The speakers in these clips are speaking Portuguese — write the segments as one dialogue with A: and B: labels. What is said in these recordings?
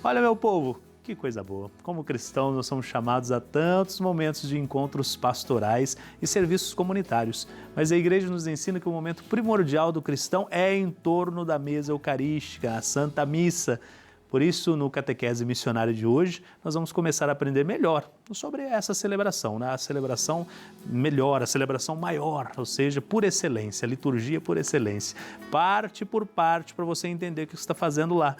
A: Olha, meu povo, que coisa boa! Como cristãos, nós somos chamados a tantos momentos de encontros pastorais e serviços comunitários. Mas a igreja nos ensina que o momento primordial do cristão é em torno da mesa eucarística, a Santa Missa. Por isso, no Catequese Missionária de hoje, nós vamos começar a aprender melhor sobre essa celebração, né? A celebração melhor, a celebração maior, ou seja, por excelência, a liturgia por excelência. Parte por parte para você entender o que você está fazendo lá.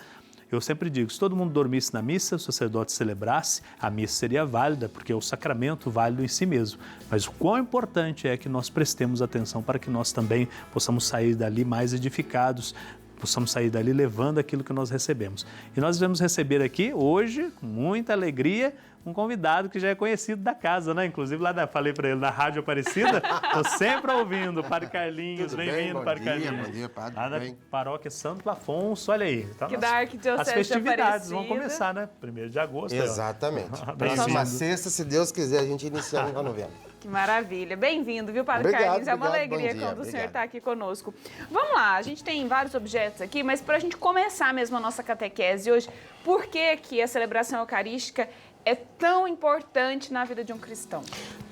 A: Eu sempre digo, se todo mundo dormisse na missa, o sacerdote celebrasse, a missa seria válida, porque é o sacramento válido em si mesmo. Mas o quão importante é que nós prestemos atenção para que nós também possamos sair dali mais edificados, possamos sair dali levando aquilo que nós recebemos. E nós vamos receber aqui hoje, com muita alegria, um convidado que já é conhecido da casa, né? Inclusive lá falei para ele, na Rádio Aparecida, estou sempre ouvindo, Padre Carlinhos, bem-vindo, Padre Carlinhos.
B: Bom dia, Padre.
A: Lá da Paróquia Santo Afonso, olha aí. Tá
C: que da Arquidiocese
A: as festividades
C: Aparecida.
A: vão começar, né? 1º de agosto.
B: Exatamente. Próxima sexta, se Deus quiser, a gente inicia a novena.
C: Que maravilha. Bem-vindo, viu, Padre
B: Obrigado,
C: Carlinhos? É uma
B: obrigado,
C: alegria
B: bom dia,
C: quando o senhor
B: obrigado.
C: está aqui conosco. Vamos lá, a gente tem vários objetos aqui, mas para a gente começar mesmo a nossa catequese hoje, por que a celebração eucarística é tão importante na vida de um cristão?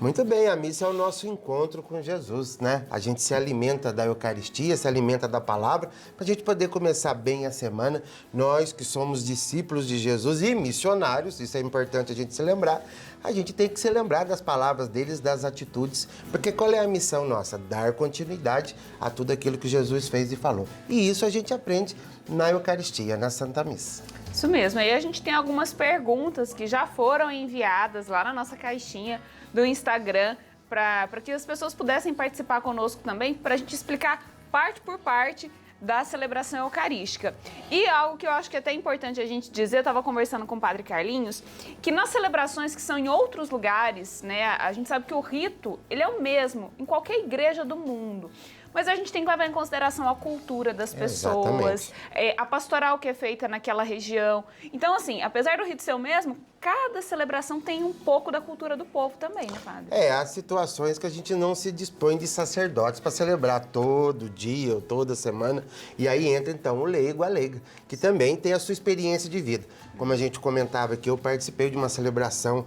B: Muito bem, a missa é o nosso encontro com Jesus, né? A gente se alimenta da Eucaristia, se alimenta da palavra, para a gente poder começar bem a semana. Nós que somos discípulos de Jesus e missionários, isso é importante a gente se lembrar, a gente tem que se lembrar das palavras deles, das atitudes, porque qual é a missão nossa? Dar continuidade a tudo aquilo que Jesus fez e falou. E isso a gente aprende na Eucaristia, na Santa Missa.
C: Isso mesmo. Aí a gente tem algumas perguntas que já foram enviadas lá na nossa caixinha do Instagram para que as pessoas pudessem participar conosco também, para a gente explicar parte por parte da celebração eucarística. E algo que eu acho que é até importante a gente dizer, eu estava conversando com o Padre Carlinhos, que nas celebrações que são em outros lugares, né, a gente sabe que o rito, ele é o mesmo em qualquer igreja do mundo. Mas a gente tem que levar em consideração a cultura das pessoas, a pastoral que é feita naquela região. Então, assim, apesar do rito ser o mesmo, cada celebração tem um pouco da cultura do povo também, né, Padre?
B: Há situações que a gente não se dispõe de sacerdotes para celebrar todo dia ou toda semana. E aí entra, então, o leigo, a leiga, que também tem a sua experiência de vida. Como a gente comentava aqui, eu participei de uma celebração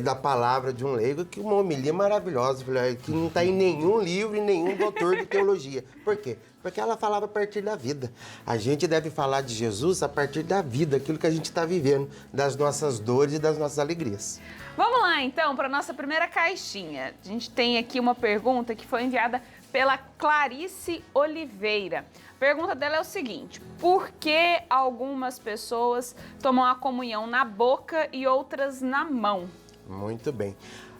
B: da palavra de um leigo, que uma homilia maravilhosa, que não está em nenhum livro e nenhum doutor de teologia. Por quê? Porque ela falava a partir da vida. A gente deve falar de Jesus a partir da vida, aquilo que a gente está vivendo, das nossas dores e das nossas alegrias.
C: Vamos lá, então, para a nossa primeira caixinha. A gente tem aqui uma pergunta que foi enviada pela Clarice Oliveira. A pergunta dela é o seguinte: por que algumas pessoas tomam a comunhão na boca e outras na mão?
B: Muito bem.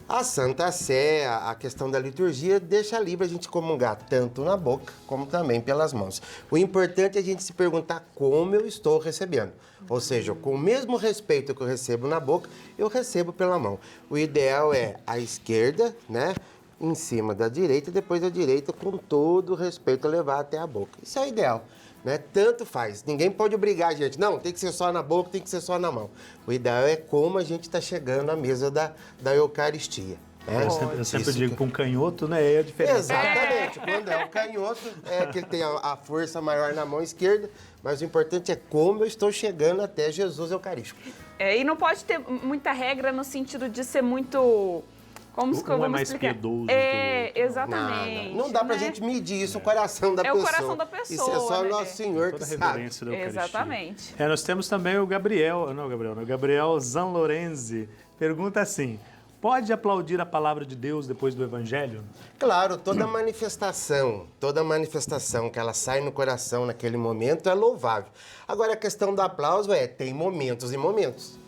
B: A Santa Sé, a questão da liturgia, deixa livre a gente comungar tanto na boca como também pelas mãos. O importante é a gente se perguntar como eu estou recebendo. Ou seja, com o mesmo respeito que eu recebo na boca, eu recebo pela mão. O ideal é a esquerda, né, em cima da direita, e depois a direita, com todo o respeito, levar até a boca. Isso é o ideal. Né? Tanto faz. Ninguém pode obrigar a gente. Não, tem que ser só na boca, tem que ser só na mão. O ideal é como a gente está chegando à mesa da Eucaristia. Né?
A: Eu sempre digo, para um canhoto, né, é a diferença.
B: Exatamente. Quando é o canhoto, é que ele tem a força maior na mão esquerda, mas o importante é como eu estou chegando até Jesus Eucarístico.
C: E não pode ter muita regra no sentido de ser muito... Como
A: um é mais piedoso que o outro.
C: Exatamente.
B: Não dá pra gente medir isso, o coração da pessoa.
C: É o coração da pessoa.
B: Isso é só
C: né?
B: Nosso Senhor
A: Toda
B: que
A: a reverência
B: sabe.
A: da Eucaristia.
C: Exatamente.
A: Nós temos também o Gabriel Zanlorenzi. Pergunta assim: pode aplaudir a palavra de Deus depois do Evangelho?
B: Claro, toda manifestação que ela sai no coração naquele momento é louvável. Agora, a questão do aplauso tem momentos e momentos.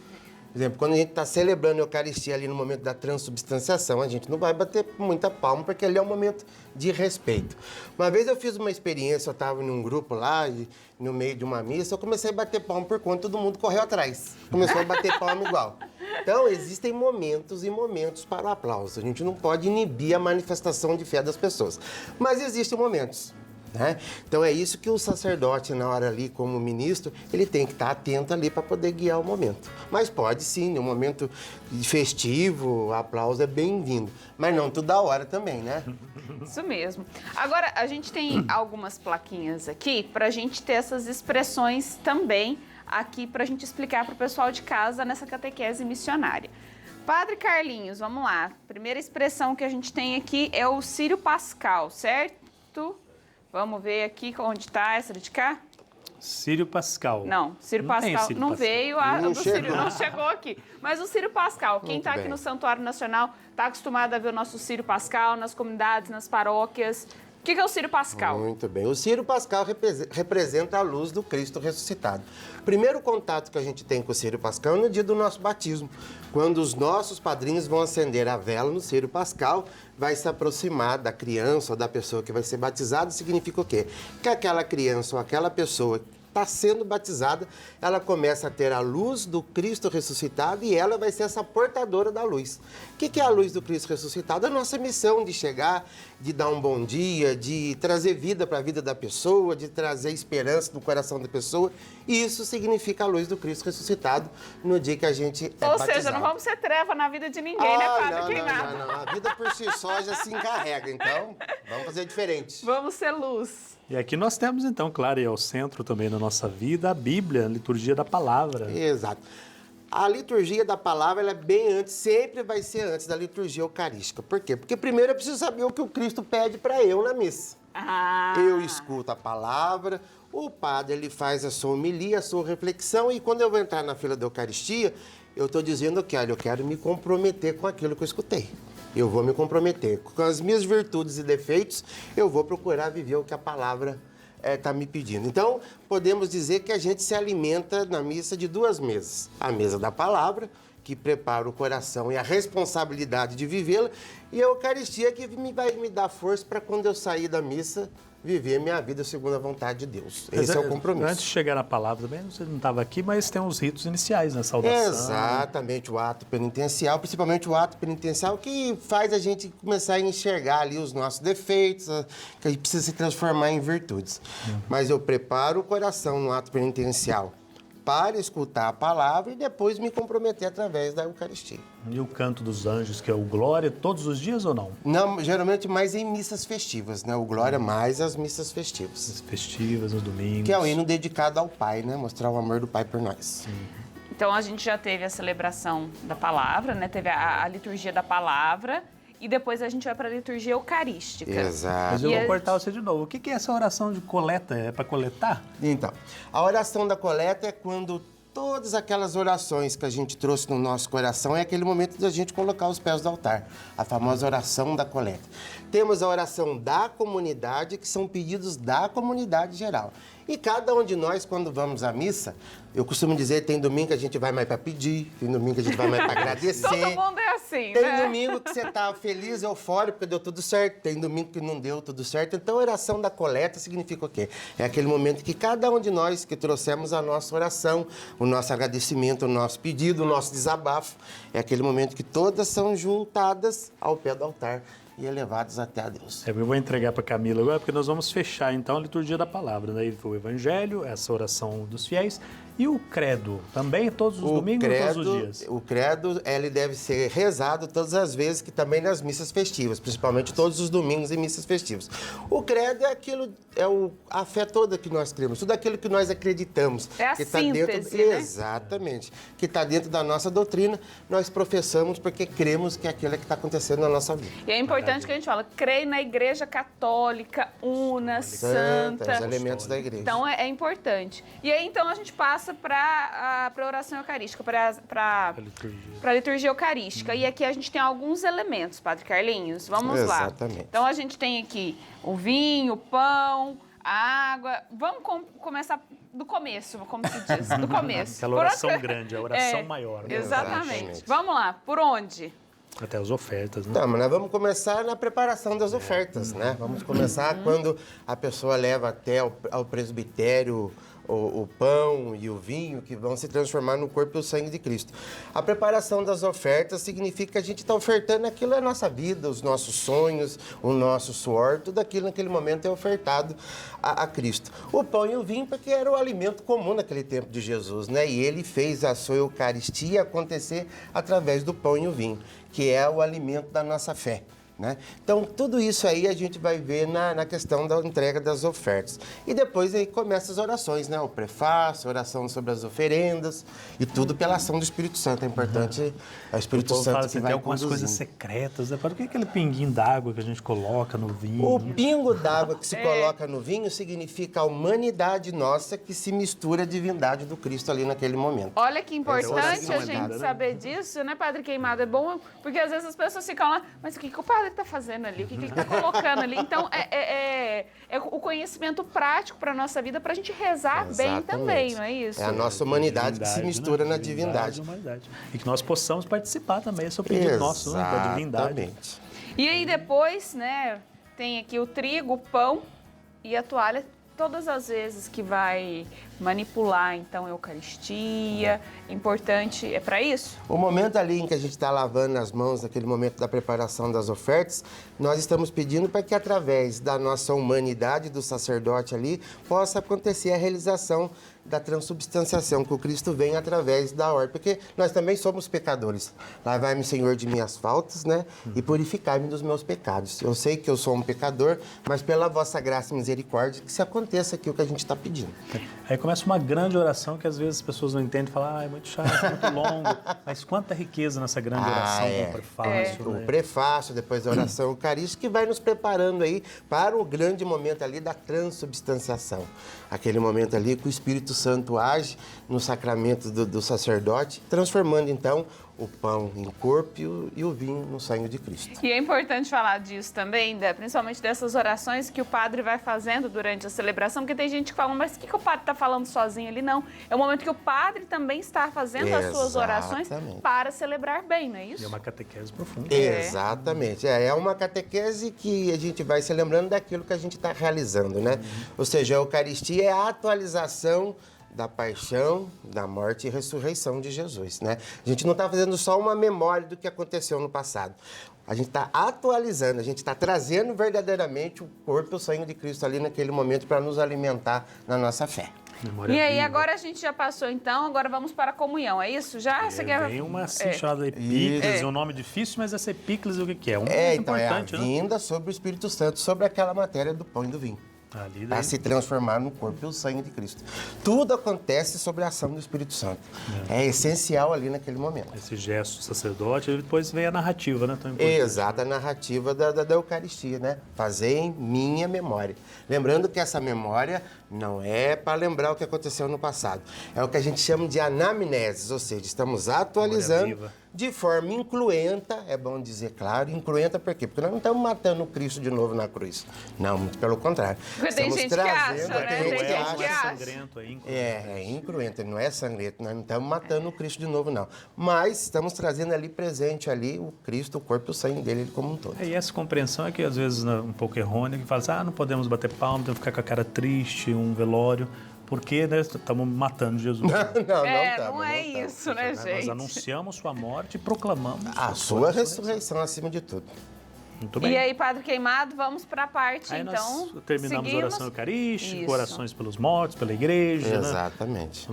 B: Por exemplo, quando a gente está celebrando a Eucaristia ali no momento da transubstanciação, a gente não vai bater muita palma, porque ali é um momento de respeito. Uma vez eu fiz uma experiência, eu estava num grupo lá, e no meio de uma missa, eu comecei a bater palma por conta, todo mundo correu atrás. Começou a bater palma igual. Então, existem momentos e momentos para o aplauso. A gente não pode inibir a manifestação de fé das pessoas. Mas existem momentos. Né? Então é isso que o sacerdote, na hora ali, como ministro, ele tem que estar atento ali para poder guiar o momento. Mas pode sim, no momento festivo, o aplauso é bem-vindo. Mas não toda hora também, né?
C: Isso mesmo. Agora, a gente tem algumas plaquinhas aqui para a gente ter essas expressões também aqui para a gente explicar para o pessoal de casa nessa catequese missionária. Padre Carlinhos, vamos lá. Primeira expressão que a gente tem aqui é o Círio Pascal, certo? Vamos ver aqui onde está essa de cá.
A: Círio Pascal.
C: Não, Círio Pascal
A: Círio
C: não
A: Pascal.
C: veio,
B: Não
C: do Círio
B: chegou.
C: não chegou aqui. Mas o Círio Pascal, quem
B: Muito
C: está aqui
B: bem.
C: no Santuário Nacional está acostumado a ver o nosso Círio Pascal nas comunidades, nas paróquias. O que é o Círio Pascal?
B: Muito bem. O Círio Pascal representa a luz do Cristo ressuscitado. O primeiro contato que a gente tem com o Círio Pascal é no dia do nosso batismo, quando os nossos padrinhos vão acender a vela no Círio Pascal, vai se aproximar da criança ou da pessoa que vai ser batizada. Significa o quê? Que aquela criança ou aquela pessoa está sendo batizada, ela começa a ter a luz do Cristo ressuscitado e ela vai ser essa portadora da luz. O que é a luz do Cristo ressuscitado? A nossa missão de chegar, de dar um bom dia, de trazer vida para a vida da pessoa, de trazer esperança no coração da pessoa. E isso significa a luz do Cristo ressuscitado no dia que a gente é
C: Ou
B: batizado.
C: seja, não vamos ser treva na vida de ninguém, né, Padre Queimado?
B: Não. A vida por si só já se encarrega, então vamos fazer diferente.
C: Vamos ser luz.
A: E aqui nós temos, então, claro, e ao centro também da nossa vida, a Bíblia, a liturgia da palavra.
B: Exato. A liturgia da palavra, ela é bem antes, sempre vai ser antes da liturgia eucarística. Por quê? Porque primeiro eu preciso saber o que o Cristo pede para eu na missa.
C: Ah.
B: Eu escuto a palavra, o padre ele faz a sua homilia, a sua reflexão, e quando eu vou entrar na fila da Eucaristia, eu estou dizendo que, olha, eu quero me comprometer com aquilo que eu escutei. Eu vou me comprometer. Com as minhas virtudes e defeitos, eu vou procurar viver o que a palavra está me pedindo. Então, podemos dizer que a gente se alimenta na missa de duas mesas. A mesa da palavra, que prepara o coração e a responsabilidade de vivê-la, e a Eucaristia, que vai me dar força para quando eu sair da missa, viver minha vida segundo a vontade de Deus. Esse é o compromisso.
A: Antes de chegar na palavra também, você não estava aqui, mas tem os ritos iniciais, né? Saudação.
B: Exatamente, o ato penitencial, principalmente o ato penitencial, que faz a gente começar a enxergar ali os nossos defeitos, que a gente precisa se transformar em virtudes. Mas eu preparo o coração no ato penitencial para escutar a palavra e depois me comprometer através da Eucaristia.
A: E o canto dos anjos, que é o Glória, todos os dias ou não?
B: Não, geralmente mais em missas festivas, né? O Glória mais as missas festivas.
A: As festivas, nos domingos.
B: Que é o hino dedicado ao Pai, né? Mostrar o amor do Pai por nós.
C: Então a gente já teve a celebração da palavra, né? Teve a liturgia da palavra e depois a gente vai para a liturgia eucarística.
B: Exato.
A: Mas eu
C: E
A: vou
C: a-
A: cortar você de novo. O que é essa oração de coleta? É para coletar?
B: Então, a oração da coleta é quando todas aquelas orações que a gente trouxe no nosso coração é aquele momento da gente colocar os pés do altar, a famosa oração da coleta. Temos a oração da comunidade, que são pedidos da comunidade geral. E cada um de nós, quando vamos à missa, eu costumo dizer, tem domingo que a gente vai mais para pedir, tem domingo que a gente vai mais para agradecer.
C: Todo mundo é assim,
B: Tem
C: né?
B: domingo que você tá feliz, eufórico, porque deu tudo certo. Tem domingo que não deu tudo certo. Então, a oração da coleta significa o quê? É aquele momento que cada um de nós que trouxemos a nossa oração, o nosso agradecimento, o nosso pedido, o nosso desabafo, é aquele momento que todas são juntadas ao pé do altar e elevados até a Deus.
A: Eu vou entregar para Camila agora, porque nós vamos fechar, então, a liturgia da palavra. Daí o Evangelho, essa oração dos fiéis e o credo. Também todos os domingos ou todos os dias?
B: O credo, ele deve ser rezado todas as vezes, que também nas missas festivas, principalmente todos os domingos em missas festivas. O credo é aquilo, a fé toda que nós cremos, tudo aquilo que nós acreditamos.
C: É a
B: que tá
C: síntese,
B: dentro,
C: né?
B: Exatamente. Que está dentro da nossa doutrina, nós professamos porque cremos que aquilo é que está acontecendo na nossa vida.
C: E é importante que a gente fala, creio na Igreja Católica, una, santa.
B: Os elementos da igreja.
C: Então é importante. E aí então a gente passa para a oração eucarística, para
A: liturgia.
C: a liturgia eucarística. E aqui a gente tem alguns elementos, Padre Carlinhos. Vamos lá.
B: Exatamente.
C: Então a gente tem aqui o vinho, o pão, a água. Vamos começar do começo, como se diz, do começo.
A: Aquela
C: Por
A: oração
C: onde-
A: grande, a oração maior. Né?
C: Exatamente.
B: Exatamente.
C: Vamos lá, por onde?
A: Até as ofertas, né?
B: Então, mas nós vamos começar na preparação das ofertas, né? Vamos começar quando a pessoa leva até ao presbitério o pão e o vinho, que vão se transformar no corpo e o sangue de Cristo. A preparação das ofertas significa que a gente está ofertando aquilo é a nossa vida, os nossos sonhos, o nosso suor, tudo aquilo naquele momento é ofertado a Cristo. O pão e o vinho, porque era o alimento comum naquele tempo de Jesus, né? E ele fez a sua Eucaristia acontecer através do pão e o vinho, que é o alimento da nossa fé. né? Então, tudo isso aí a gente vai ver na questão da entrega das ofertas. E depois aí começam as orações, né? O prefácio, a oração sobre as oferendas e tudo pela ação do Espírito Santo. É importante o Espírito Santo
A: Fala
B: que
A: assim,
B: vai
A: tem algumas
B: conduzindo.
A: coisas secretas, né? Por que aquele pinguinho d'água que a gente coloca no vinho?
B: O pingo d'água que se coloca no vinho significa a humanidade nossa que se mistura à divindade do Cristo ali naquele momento.
C: Olha que importante
B: Então,
C: a
B: assim,
C: gente
A: né?
C: saber disso, né, Padre Queimado? É bom, porque às vezes as pessoas ficam lá, mas o que o padre está fazendo ali? O que ele está colocando ali? Então, é o conhecimento prático para a nossa vida, para a gente rezar bem
B: Exatamente.
C: também, não é isso?
B: É a nossa humanidade que se
A: Divindade,
B: mistura
A: né?
B: na divindade.
A: e humanidade. E que nós possamos participar também, esse é o pedido nosso, né? Da divindade.
B: Exatamente.
C: E aí depois, né, tem aqui o trigo, o pão e a toalha. Todas as vezes que vai manipular, então, a Eucaristia, importante, é para isso?
B: O momento ali em que a gente está lavando as mãos, naquele momento da preparação das ofertas, nós estamos pedindo para que através da nossa humanidade, do sacerdote ali, possa acontecer a realização da transubstanciação, que o Cristo vem através da ordem, porque nós também somos pecadores. Lavai-me, Senhor, de minhas faltas, né? E purificai-me dos meus pecados. Eu sei que eu sou um pecador, mas pela vossa graça e misericórdia, que se aconteça aqui o que a gente está pedindo.
A: Aí começa uma grande oração que às vezes as pessoas não entendem, falam, é muito chato, é muito longo. Mas quanta riqueza nessa grande oração com o prefácio.
B: O
A: né?
B: prefácio, depois da oração eucarística, que vai nos preparando aí para o grande momento ali da transubstanciação. Aquele momento ali que o Espírito Santo age no sacramento do sacerdote, transformando então o pão em corpo e o vinho no sangue de Cristo.
C: E é importante falar disso também, principalmente dessas orações que o padre vai fazendo durante a celebração, porque tem gente que fala, mas o que o padre está falando sozinho ali? Não, é o momento que o padre também está fazendo as suas orações para celebrar bem, não é isso?
A: E é uma catequese profunda.
B: Exatamente. É uma catequese que a gente vai se lembrando daquilo que a gente está realizando, né? Ou seja, a Eucaristia é a atualização da paixão, da morte e ressurreição de Jesus, né? A gente não está fazendo só uma memória do que aconteceu no passado. A gente está atualizando, a gente está trazendo verdadeiramente o corpo e o sangue de Cristo ali naquele momento para nos alimentar na nossa fé.
A: Memória
C: E aí,
A: viva.
C: agora a gente já passou, então, agora vamos para a comunhão, é isso? Já? Você quer...
A: Vem uma assim chamada epíclise, um nome difícil, mas essa epíclise o que é? Um momento
B: Então
A: importante,
B: é a
A: né?
B: vinda sobre o Espírito Santo, sobre aquela matéria do pão e do vinho.
A: Ali,
B: Para
A: daí,
B: se transformar no corpo e o sangue de Cristo. Tudo acontece sobre a ação do Espírito Santo. É essencial ali naquele momento.
A: esse gesto do sacerdote, e depois vem a narrativa, né? Tão importante.
B: Exata, a narrativa da Eucaristia, né? Fazer em minha memória. Lembrando que essa memória não é para lembrar o que aconteceu no passado. É o que a gente chama de anamneses, ou seja, estamos atualizando
A: viva.
B: de forma incruenta, é bom dizer claro, incruenta por quê? Porque nós não estamos matando o Cristo de novo na cruz. Não, muito pelo contrário.
C: Porque tem
B: Estamos
C: gente que acha,
B: trazendo
C: né?
B: aquilo
C: Tem
B: que
C: gente
B: acha.
C: que acha.
A: sangrento aí,
B: É incruento, ele não é sangrento, nós não estamos matando o Cristo de novo, não. Mas estamos trazendo ali presente ali o Cristo, o corpo e o sangue dele como um todo.
A: E essa compreensão é que às vezes né, um pouco errônea, que fala assim, não podemos bater palma, temos que ficar com a cara triste, um velório, porque né, estamos matando Jesus.
B: Não
C: não é isso, né,
A: Nós
C: gente?
A: anunciamos sua morte e proclamamos
B: A sua ressurreição acima de tudo.
A: Muito bem.
C: E aí, Padre Queimado, vamos para a parte,
A: Aí
C: então,
A: nós terminamos a
C: seguimos.
A: oração eucarística,
C: Isso.
A: orações pelos mortos, pela igreja, né?
B: Exatamente.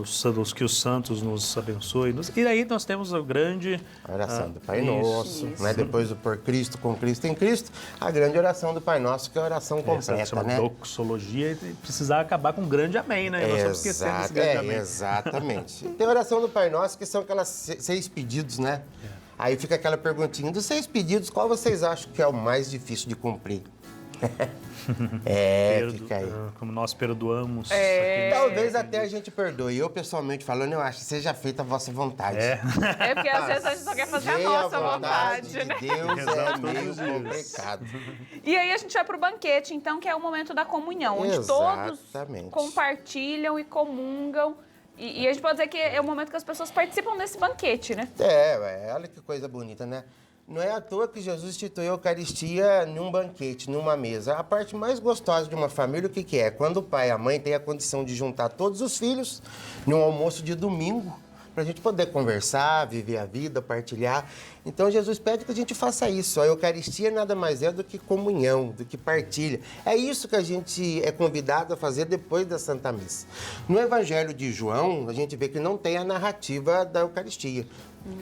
A: Que os santos nos abençoem. E aí nós temos a grande...
B: A oração do Pai
A: isso.
B: Nosso, né? Depois do por Cristo, com Cristo em Cristo, a grande oração do Pai Nosso, que é a oração
A: Essa
B: completa,
A: chama
B: né?
A: doxologia e precisar acabar com um grande amém, né? Nós estamos esquecendo desse grande amém.
B: Exatamente. Tem a oração do Pai Nosso, que são aquelas 6 pedidos, né? Aí fica aquela perguntinha, dos 6 pedidos, qual vocês acham que é o mais difícil de cumprir? Fica aí.
A: Como nós perdoamos.
B: Talvez até a gente perdoe. Eu, pessoalmente falando, eu acho que seja feita a vossa vontade.
A: É.
C: É porque às vezes a gente só quer fazer a
B: Fazer
C: nossa vontade,
B: de
C: né?
B: Deus
A: Rezar
B: é
A: todos
B: meio
A: os dias.
B: complicado.
C: E aí a gente vai para o banquete, então, que é o momento da comunhão, onde todos
B: Exatamente.
C: compartilham e comungam. E a gente pode dizer que é o momento que as pessoas participam desse banquete, né?
B: Olha que coisa bonita, né? Não é à toa que Jesus instituiu a Eucaristia num banquete, numa mesa. A parte mais gostosa de uma família, o que é? Quando o pai e a mãe têm a condição de juntar todos os filhos num almoço de domingo, para a gente poder conversar, viver a vida, partilhar. Então, Jesus pede que a gente faça isso. A Eucaristia nada mais é do que comunhão, do que partilha. É isso que a gente é convidado a fazer depois da Santa Missa. No Evangelho de João, a gente vê que não tem a narrativa da Eucaristia.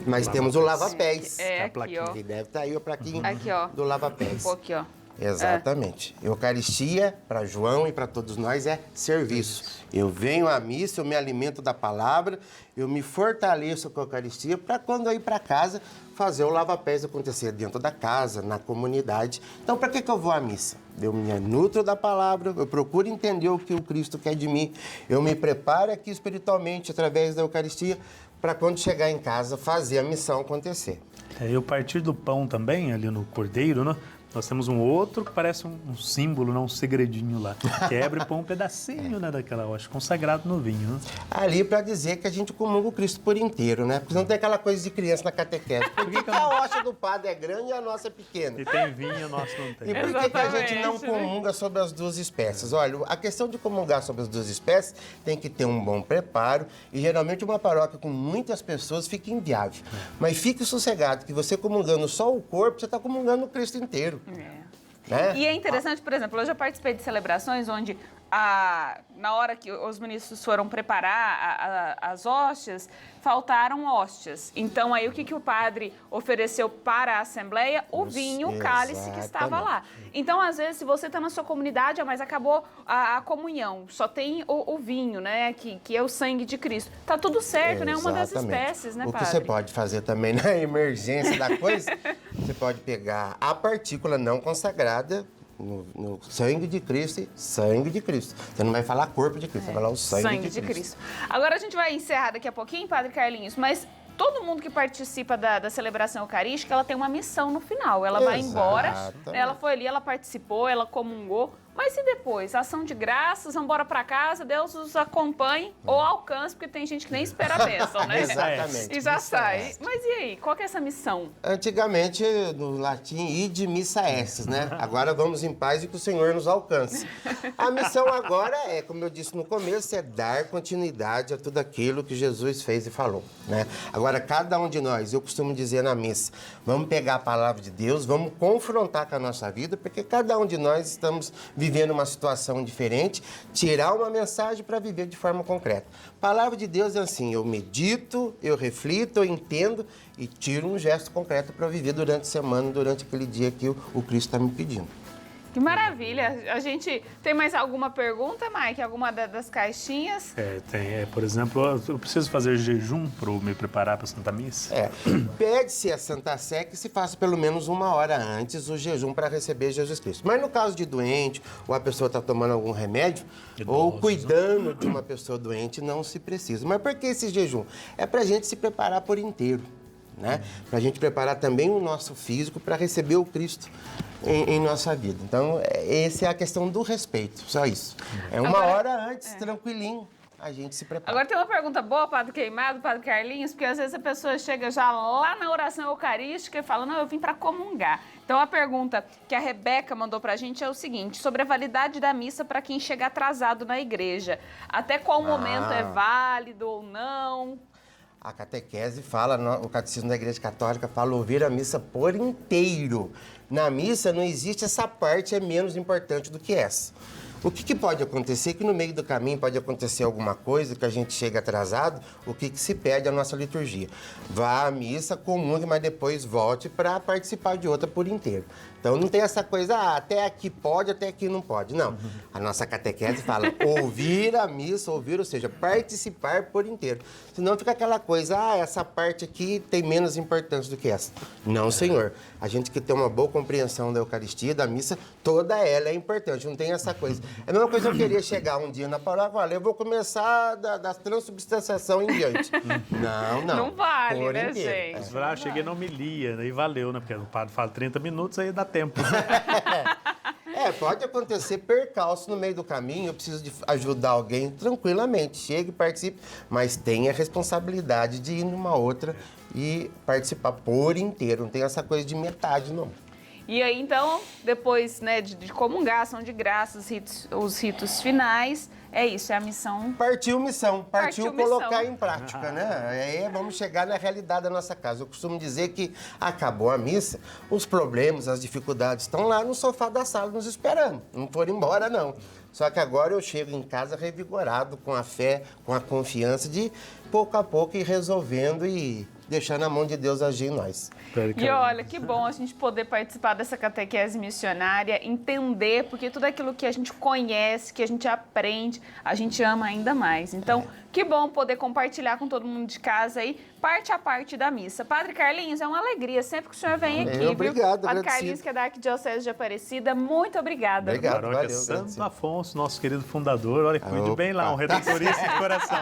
B: Mas temos o lava-pés.
C: Aqui, ó.
B: Ele deve estar aí a plaquinha
C: Aqui, ó.
B: do lava-pés.
C: Um aqui, ó.
B: Exatamente. Eucaristia, para João e para todos nós, é serviço. Eu venho à missa, eu me alimento da palavra, eu me fortaleço com a Eucaristia para quando eu ir para casa, fazer o lava-pés acontecer dentro da casa, na comunidade. Então, para que eu vou à missa? Eu me nutro da palavra, eu procuro entender o que o Cristo quer de mim, eu me preparo aqui espiritualmente através da Eucaristia para quando chegar em casa fazer a missão acontecer.
A: E o partir do pão também, ali no cordeiro, né? Nós temos um outro que parece um símbolo, um segredinho lá. Quebra e põe um pedacinho né, daquela hóstia, consagrado no vinho. Né?
B: Ali para dizer que a gente comunga o Cristo por inteiro, né? Porque não tem aquela coisa de criança na catequese. Por que a hóstia do padre é grande e a nossa é pequena?
A: E tem vinho, o nosso não tem.
B: E por que a gente não comunga sobre as duas espécies? Olha, a questão de comungar sobre as duas espécies tem que ter um bom preparo e geralmente uma paróquia com muitas pessoas fica inviável. Mas fique sossegado que você comungando só o corpo, você está comungando o Cristo inteiro. Né?
C: E é interessante, por exemplo, eu já participei de celebrações onde, na hora que os ministros foram preparar as hóstias, faltaram hóstias. Então, aí, o que o padre ofereceu para a Assembleia? O vinho, o cálice que estava lá. Então, às vezes, se você está na sua comunidade, mas acabou a comunhão, só tem o vinho, né, que é o sangue de Cristo. Tá tudo certo, né? Uma das espécies, né, padre?
B: O que você pode fazer também na emergência da coisa, você pode pegar a partícula não consagrada, no sangue de Cristo e sangue de Cristo. Você não vai falar corpo de Cristo, você vai falar o sangue de Cristo.
C: Agora a gente vai encerrar daqui a pouquinho, Padre Carlinhos, mas todo mundo que participa da celebração eucarística, ela tem uma missão no final. Ela vai embora, ela foi ali, ela participou, ela comungou. Mas e depois? Ação de graças, vamos embora para casa, Deus os acompanhe ou alcance, porque tem gente que nem espera a bênção, né?
B: Exatamente.
C: E já sai. Mas e aí? Qual que é essa missão?
B: Antigamente, no latim, ide missa estis, né? Agora vamos em paz e que o Senhor nos alcance. A missão agora é, como eu disse no começo, é dar continuidade a tudo aquilo que Jesus fez e falou, né? Agora, cada um de nós, eu costumo dizer na missa, vamos pegar a palavra de Deus, vamos confrontar com a nossa vida, porque cada um de nós estamos vivendo uma situação diferente, tirar uma mensagem para viver de forma concreta. A palavra de Deus é assim, eu medito, eu reflito, eu entendo e tiro um gesto concreto para viver durante a semana, durante aquele dia que o Cristo está me pedindo.
C: Que maravilha! A gente tem mais alguma pergunta, Mike? Alguma das caixinhas?
A: Tem. Por exemplo, eu preciso fazer jejum para me preparar para a Santa Missa?
B: Pede-se a Santa Sé que se faça pelo menos 1 hora antes o jejum para receber Jesus Cristo. Mas no caso de doente, ou a pessoa está tomando algum remédio, ou cuidando de uma pessoa doente, não se precisa. Mas por que esse jejum? É para a gente se preparar por inteiro. Né? Para a gente preparar também o nosso físico para receber o Cristo em nossa vida. Então, essa é a questão do respeito, só isso. É 1 hora antes, tranquilinho, a gente se prepara.
C: Agora tem uma pergunta boa, Padre Queimado, Padre Carlinhos, porque às vezes a pessoa chega já lá na oração eucarística e fala, não, eu vim para comungar. Então a pergunta que a Rebeca mandou para a gente é o seguinte, sobre a validade da missa para quem chega atrasado na igreja. Até qual momento é válido ou não?
B: A catequese fala, o Catecismo da Igreja Católica fala ouvir a missa por inteiro. Na missa não existe essa parte, é menos importante do que essa. O que pode acontecer? Que no meio do caminho pode acontecer alguma coisa, que a gente chega atrasado, o que se pede à nossa liturgia? Vá à missa, comungue, mas depois volte para participar de outra por inteiro. Então não tem essa coisa, até aqui pode, até aqui não pode. Não. A nossa catequese fala ouvir a missa, ouvir, ou seja, participar por inteiro. Senão fica aquela coisa, essa parte aqui tem menos importância do que essa. Não, senhor. A gente que tem uma boa compreensão da Eucaristia, da missa, toda ela é importante. Não tem essa coisa. É a mesma coisa que eu queria chegar um dia na paróquia e falar, eu vou começar da transubstanciação em diante. Não.
C: Não vale,
B: por
C: né,
B: inteiro.
C: gente?
A: Cheguei na homilia, e valeu, né? Porque o padre fala 30 minutos, aí dá tempo.
B: Pode acontecer percalço no meio do caminho, eu preciso de ajudar alguém tranquilamente, chegue e participe, mas tenha a responsabilidade de ir numa outra e participar por inteiro, não tem essa coisa de metade, não.
C: E aí, então, depois, né, de comungar, ação de graças, os ritos finais, é isso, é a missão.
B: Partiu missão, partiu colocar
C: missão.
B: em prática, né? Aí vamos chegar na realidade da nossa casa. Eu costumo dizer que acabou a missa, os problemas, as dificuldades estão lá no sofá da sala nos esperando. Não foram embora, não. Só que agora eu chego em casa revigorado, com a fé, com a confiança de pouco a pouco ir resolvendo e deixando a mão de Deus agir em nós.
C: E olha, que bom a gente poder participar dessa catequese missionária, entender, porque tudo aquilo que a gente conhece, que a gente aprende, a gente ama ainda mais. Então, que bom poder compartilhar com todo mundo de casa aí, parte a parte da missa. Padre Carlinhos, é uma alegria sempre que o senhor vem aqui,
B: Obrigado,
C: viu? Padre Carlinhos, que é da Arquidiocese de Aparecida, muito obrigada.
B: Obrigado.
A: Paróquia
B: valeu,
A: Santo
B: agradecido.
A: Afonso, nosso querido fundador. Olha, cuide bem lá, um redentorista de coração.